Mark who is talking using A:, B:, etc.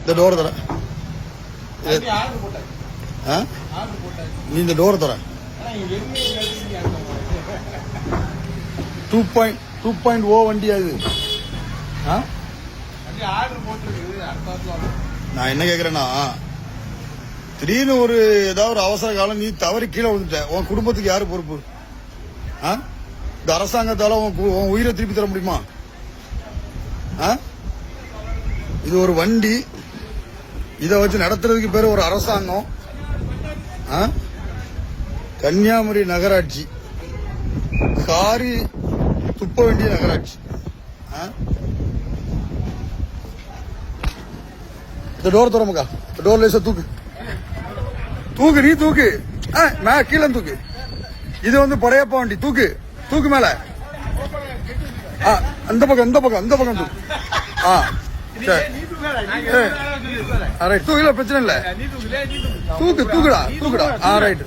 A: இந்த டோர் தர நீ இந்த டோர் தர 2.0 வண்டி அது. நான் என்ன கேக்குறேன்னா, திடீர்னு ஏதாவது ஒரு அவசர காலம் நீ தவறி கீழே விழுந்துட்ட, உன் குடும்பத்துக்கு யாரு பொறுப்பு? இந்த அரசாங்கத்தால உன் உயிரை திருப்பி தர முடியுமா? இது ஒரு வண்டி, இதை வச்சு நடத்துறதுக்கு பேரு ஒரு அரசாங்கம். கன்னியாகுமரி நகராட்சி காரி துப்ப வேண்டிய நகராட்சி. இந்த டோர் திறமுக்கா, டோர் லேசா தூக்கு தூக்கு, நீ தூக்கு, கீழே தூக்கு. இது படையப்பா வண்டி, தூக்கு தூக்கு மேல. அந்த பக்கம் தூக்கு. சரி, தூக்கல பிரச்சனை இல்ல, தூக்குடா. ரைட்.